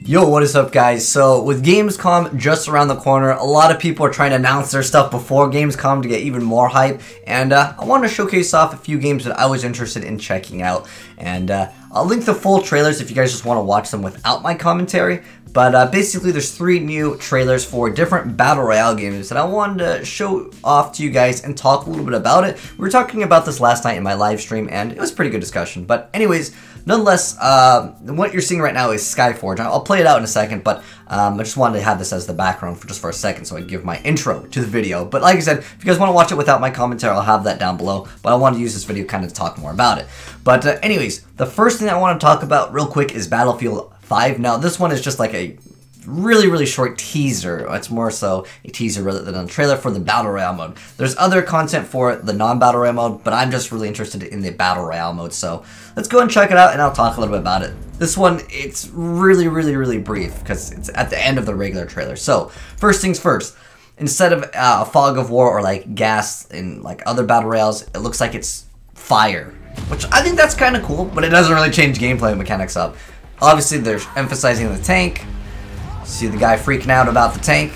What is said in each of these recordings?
Yo, what is up, guys? So with Gamescom just around the corner, a lot of people are trying to announce their stuff before Gamescom to get even more hype, and I wanted to showcase off a few games that I was interested in checking out, and I'll link the full trailers if you guys just want to watch them without my commentary. But basically, there's 3 new trailers for different Battle Royale games that I wanted to show off to you guys and talk a little bit about it. We were talking about this last night in my live stream, and it was a pretty good discussion. But anyways, nonetheless, what you're seeing right now is SkyForge. I'll play it out in a second, but I just wanted to have this as the background for a second so I give my intro to the video. But like I said, if you guys want to watch it without my commentary, I'll have that down below. But I wanted to use this video kind of to talk more about it. But anyways, the first thing I want to talk about real quick is Battlefield 5. Now, this one is just like a really short teaser. It's more so a teaser rather than a trailer for the Battle Royale mode. There's other content for the non-Battle Royale mode, but I'm just really interested in the Battle Royale mode. So let's go and check it out, and I'll talk a little bit about it. This one, it's really brief because it's at the end of the regular trailer. So first things first, instead of a fog of war or like gas in like other Battle Royales, it looks like it's fire, which I think that's kind of cool, but it doesn't really change gameplay mechanics up. Obviously, they're emphasizing the tank. See the guy freaking out about the tank,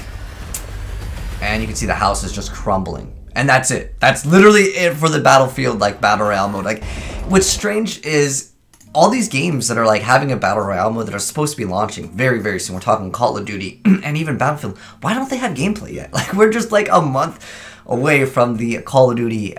and you can see the house is just crumbling, and that's it. That's literally it for the Battlefield like Battle Royale mode. Like, what's strange is all these games that are like having a Battle Royale mode that are supposed to be launching very soon. We're talking Call of Duty and even Battlefield. Why don't they have gameplay yet? Like, we're just like a month away from the Call of Duty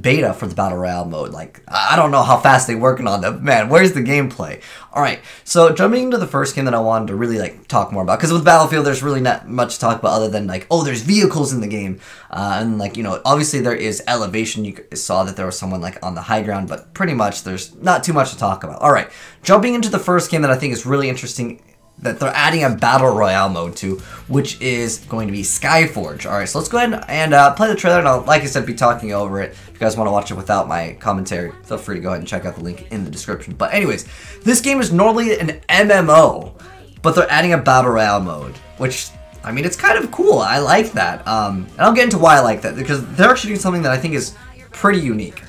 beta for the Battle Royale mode. Like, I don't know how fast they're working on them. Man, where's the gameplay? Alright, so jumping into the first game that I wanted to really like talk more about, because with Battlefield there's really not much to talk about other than like, oh, there's vehicles in the game, and like, you know, obviously there is elevation. You saw that there was someone like on the high ground, but pretty much there's not too much to talk about. Alright, jumping into the first game that I think is really interesting that they're adding a Battle Royale mode to, which is going to be SkyForge. Alright, so let's go ahead and play the trailer, and I'll, like I said, be talking over it. If you guys want to watch it without my commentary, feel free to go ahead and check out the link in the description. But anyways, this game is normally an MMO, but they're adding a Battle Royale mode, which, I mean, it's kind of cool. I like that. And I'll get into why I like that, because they're actually doing something that I think is pretty unique.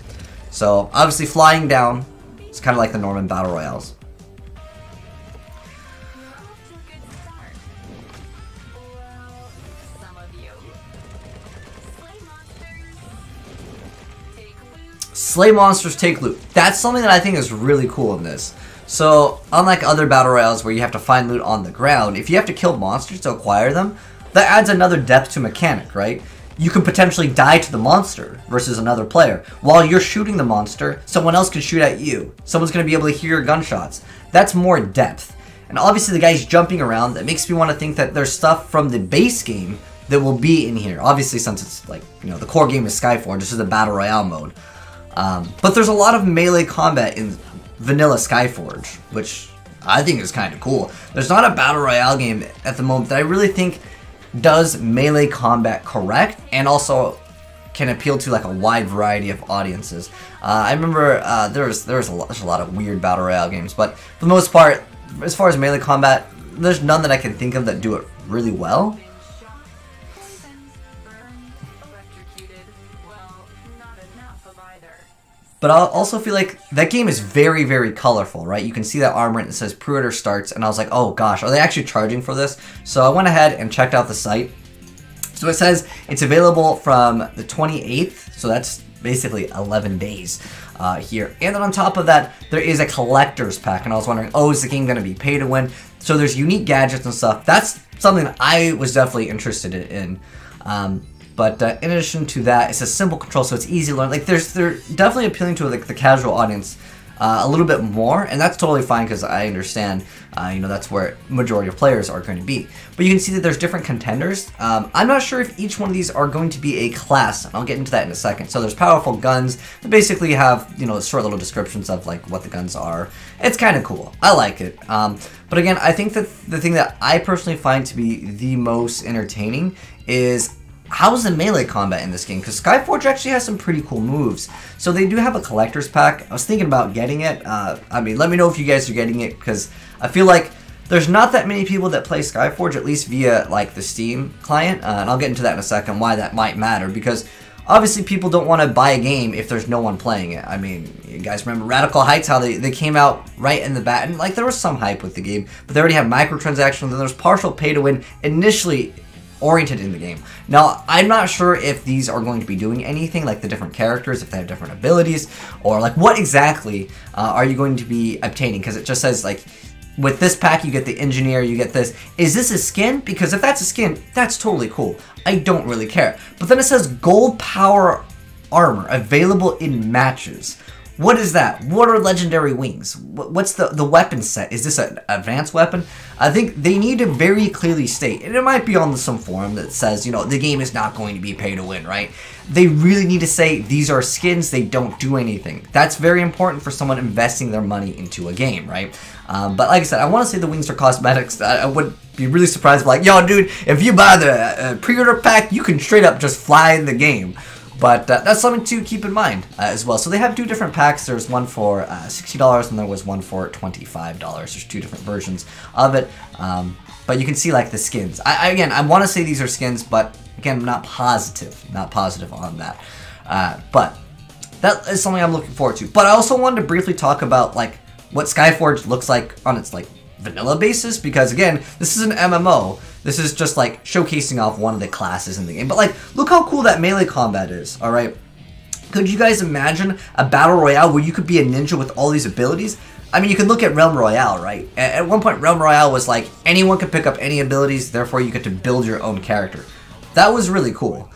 So, obviously, flying down, it's kind of like the Norman Battle Royales. Slay monsters, take loot. That's something that I think is really cool in this. So, unlike other Battle Royales where you have to find loot on the ground, if you have to kill monsters to acquire them, that adds another depth to mechanic, right? You could potentially die to the monster versus another player. While you're shooting the monster, someone else can shoot at you. Someone's going to be able to hear your gunshots. That's more depth. And obviously the guy's jumping around. That makes me want to think that there's stuff from the base game that will be in here. Obviously, since it's like, you know, the core game is SkyForge, this is a Battle Royale mode. But there's a lot of melee combat in vanilla SkyForge, which I think is kind of cool. There's not a Battle Royale game at the moment that I really think does melee combat correct and also can appeal to like a wide variety of audiences. I remember there's a lot of weird Battle Royale games, but for the most part, as far as melee combat, there's none that I can think of that do it really well. But I also feel like that game is very colorful, right? You can see that armor and it says pre-order starts, and I was like, oh gosh, are they actually charging for this? So I went ahead and checked out the site. So it says it's available from the 28th, so that's basically 11 days here. And then on top of that, there is a collector's pack, and I was wondering, oh, is the game going to be pay to win? So there's unique gadgets and stuff. That's something I was definitely interested in. But in addition to that, it's a simple control, so it's easy to learn. Like, they're definitely appealing to like the casual audience a little bit more, and that's totally fine because I understand, you know, that's where majority of players are going to be. But you can see that there's different contenders. I'm not sure if each one of these are going to be a class, and I'll get into that in a second. So there's powerful guns that basically have, you know, short little descriptions of like what the guns are. It's kind of cool. I like it. But again, I think that the thing that I personally find to be the most entertaining is how's the melee combat in this game? Because SkyForge actually has some pretty cool moves. So they do have a collector's pack. I was thinking about getting it. I mean, let me know if you guys are getting it, because I feel like there's not that many people that play SkyForge, at least via like the Steam client. And I'll get into that in a second, why that might matter. Because obviously people don't want to buy a game if there's no one playing it. I mean, you guys remember Radical Heights, how they came out right in the bat, and like there was some hype with the game, but they already have microtransactions, and there's partial pay to win initially oriented in the game. Now, I'm not sure if these are going to be doing anything, like the different characters, if they have different abilities, or like what exactly are you going to be obtaining, because it just says like, with this pack, you get the engineer, you get this. Is this a skin? Because if that's a skin, that's totally cool. I don't really care. But then it says gold power armor available in matches. What is that? What are legendary wings? What's the weapon set? Is this an advanced weapon? I think they need to very clearly state, and it might be on some forum that says, you know, the game is not going to be pay to win, right? They really need to say these are skins, they don't do anything. That's very important for someone investing their money into a game, right? But like I said, I want to say the wings are cosmetics. I would be really surprised if like, yo dude, if you buy the pre-order pack, you can straight up just fly in the game. But that's something to keep in mind as well. So they have 2 different packs. There's one for $60 and there was one for $25. There's 2 different versions of it. But you can see like the skins. Again, I want to say these are skins, but again, I'm not positive on that. But that is something I'm looking forward to. But I also wanted to briefly talk about like what SkyForge looks like on its like vanilla basis, because again, this is an MMO. This is just like showcasing off one of the classes in the game. But like, look how cool that melee combat is, alright? Could you guys imagine a battle royale where you could be a ninja with all these abilities? I mean, you can look at Realm Royale, right? At one point, Realm Royale was like, anyone could pick up any abilities, therefore you get to build your own character. That was really cool.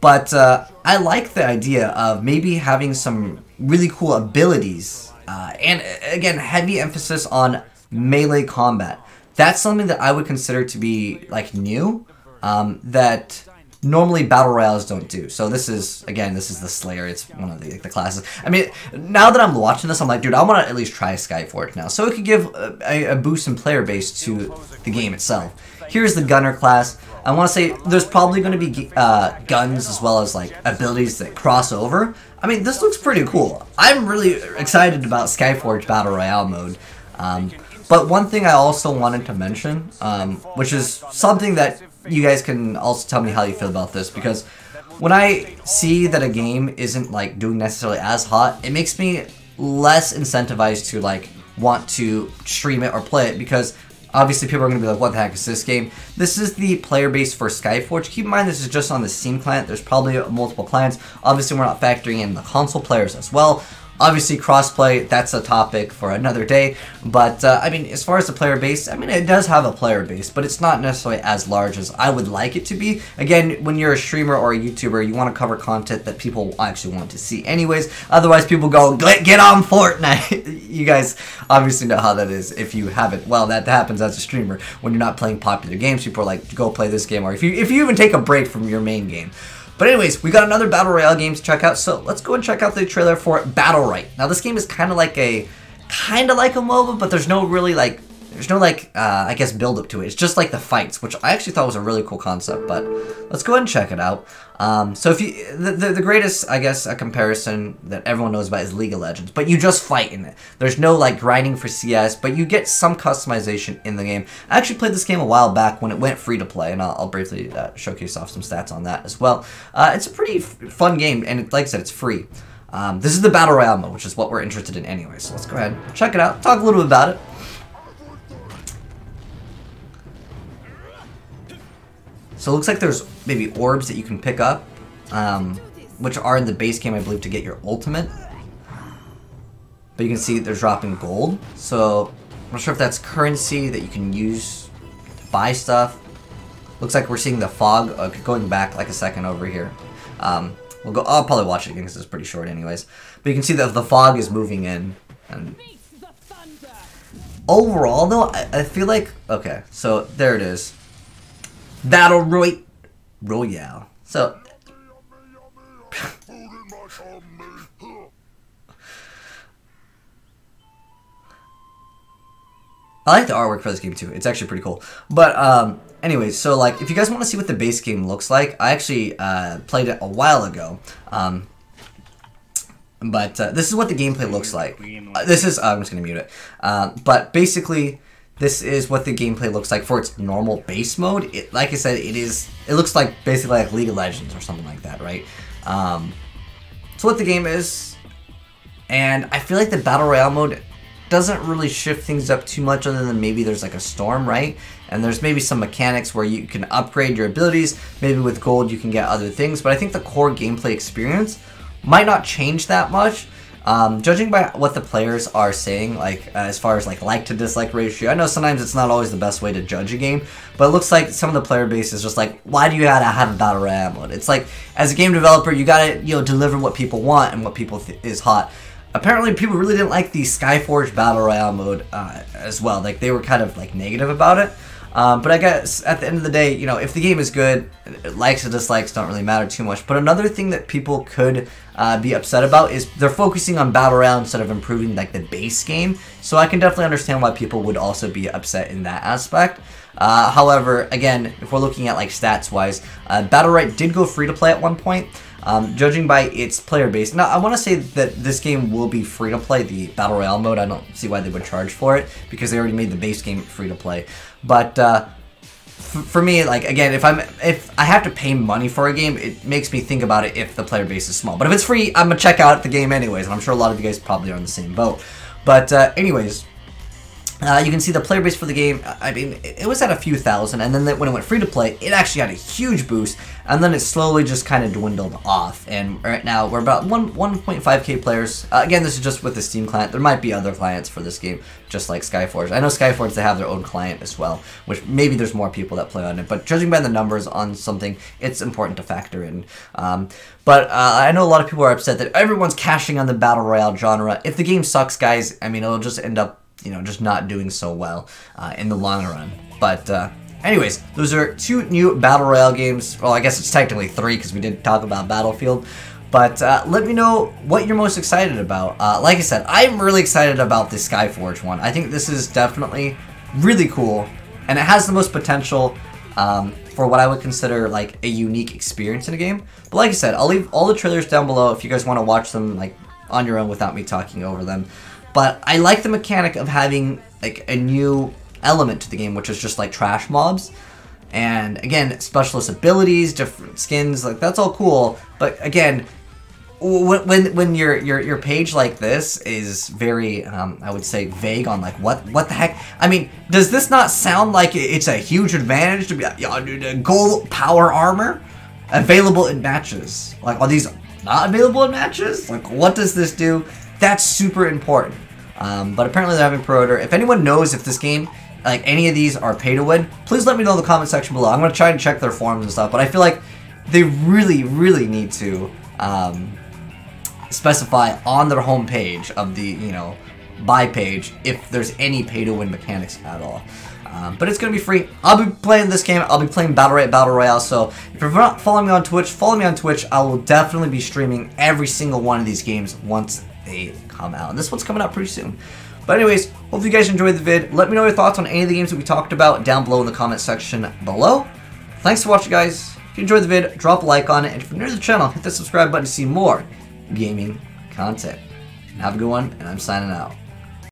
But I like the idea of maybe having some really cool abilities. And again, heavy emphasis on melee combat. That's something that I would consider to be like new, that normally battle royales don't do. So this is, again, this is the Slayer. It's one of the classes. I mean, now that I'm watching this, I'm like, dude, I want to at least try SkyForge now. So it could give a boost in player base to the game itself. Here's the Gunner class. I want to say there's probably going to be guns as well as like abilities that cross over. I mean, this looks pretty cool. I'm really excited about SkyForge Battle Royale mode. But one thing I also wanted to mention, which is something that you guys can also tell me how you feel about this, because when I see that a game isn't like doing necessarily as hot, it makes me less incentivized to like want to stream it or play it, because obviously people are going to be like, what the heck is this game? This is the player base for SkyForge. Keep in mind this is just on the Steam client. There's probably multiple clients. Obviously we're not factoring in the console players as well. Obviously, crossplay, that's a topic for another day, but I mean, as far as the player base, I mean, it does have a player base, but it's not necessarily as large as I would like it to be. Again, when you're a streamer or a YouTuber, you want to cover content that people actually want to see anyways, otherwise people go, get on Fortnite! You guys obviously know how that is if you haven't. Well, that happens as a streamer. When you're not playing popular games, people are like, go play this game, or if you even take a break from your main game. But anyways, we got another Battle Royale game to check out, so let's go and check out the trailer for Battlerite. Now this game is kind of like a MOBA, but there's no really like, I guess build up to it. It's just like the fights, which I actually thought was a really cool concept, but let's go ahead and check it out. So if you, the greatest, I guess, a comparison that everyone knows about is League of Legends, but you just fight in it. There's no like grinding for CS, but you get some customization in the game. I actually played this game a while back when it went free to play, and I'll briefly showcase off some stats on that as well. It's a pretty fun game, and like I said, it's free. This is the Battle Royale mode, which is what we're interested in anyway, so let's go ahead, check it out, talk a little bit about it. So it looks like there's maybe orbs that you can pick up, which are in the base game, I believe, to get your ultimate. But you can see they're dropping gold. So I'm not sure if that's currency that you can use to buy stuff. Looks like we're seeing the fog. Going back like a second over here. We'll go. I'll probably watch it again because it's pretty short, anyways. But you can see that the fog is moving in. And overall, though, I feel like okay. So there it is. Royale. So I like the artwork for this game too. It's actually pretty cool. But anyways, so like if you guys want to see what the base game looks like, I actually played it a while ago. But this is what the gameplay looks like. This is I'm just gonna mute it. But basically, this is what the gameplay looks like for its normal base mode. Like I said, it looks like basically like League of Legends or something like that, right? It's what the game is, and I feel like the Battle Royale mode doesn't really shift things up too much other than maybe there's like a storm, right? And there's maybe some mechanics where you can upgrade your abilities. Maybe with gold you can get other things, but I think the core gameplay experience might not change that much. Judging by what the players are saying, like as far as like to dislike ratio, I know sometimes it's not always the best way to judge a game, but it looks like some of the player base is just like, why do you gotta have a Battle Royale mode? It's like, as a game developer, you gotta, you know, deliver what people want and what people is hot. Apparently, people really didn't like the SkyForge Battle Royale mode as well. Like, they were kind of like negative about it. But I guess at the end of the day, you know, if the game is good, likes or dislikes don't really matter too much. But another thing that people could be upset about is they're focusing on Battle Royale instead of improving like the base game. So I can definitely understand why people would also be upset in that aspect. However, again, if we're looking at like stats wise, Battlerite did go free to play at one point. Judging by its player base. Now, I want to say that this game will be free to play, the Battle Royale mode. I don't see why they would charge for it, because they already made the base game free to play. But for me, like, again, if I have to pay money for a game, it makes me think about it if the player base is small. But if it's free, I'm gonna check out the game anyways, and I'm sure a lot of you guys probably are in the same boat. But anyways, you can see the player base for the game. I mean, it was at a few thousand, and then when it went free to play, it actually had a huge boost, and then it slowly just kind of dwindled off. And right now, we're about 1.5k players. Again, this is just with the Steam client. There might be other clients for this game, just like SkyForge. I know SkyForge, they have their own client as well, which maybe there's more people that play on it, but judging by the numbers on something, it's important to factor in. But I know a lot of people are upset that everyone's cashing on the Battle Royale genre. If the game sucks, guys, I mean, it'll just end up, you know, just not doing so well in the long run. But anyways, those are 2 new Battle Royale games. Well, I guess it's technically 3 because we did talk about Battlefield. But let me know what you're most excited about. Like I said, I'm really excited about the SkyForge one. I think this is definitely really cool, and it has the most potential for what I would consider like a unique experience in a game. But like I said, I'll leave all the trailers down below if you guys want to watch them like on your own without me talking over them. But I like the mechanic of having like a new element to the game, which is just like trash mobs. And again, specialist abilities, different skins, like that's all cool. But again, when your page like this is very, I would say, vague on like what the heck. I mean, does this not sound like it's a huge advantage to be gold power armor available in matches? Like, are these not available in matches? Like, what does this do? That's super important. But apparently they're having pre-order. If anyone knows if this game, like any of these, are pay to win, please let me know in the comment section below. I'm going to try and check their forums and stuff, but I feel like they really, really need to specify on their homepage of the, you know, buy page if there's any pay to win mechanics at all. But it's going to be free. I'll be playing this game. I'll be playing Battlerite Battle Royale. So if you're not following me on Twitch, follow me on Twitch. I will definitely be streaming every single one of these games once they come out. And this one's coming out pretty soon. But anyways, hope you guys enjoyed the vid. Let me know your thoughts on any of the games that we talked about down below in the comment section below. Thanks for watching, guys. If you enjoyed the vid, drop a like on it. And if you're new to the channel, hit the subscribe button to see more gaming content. And have a good one, and I'm signing out.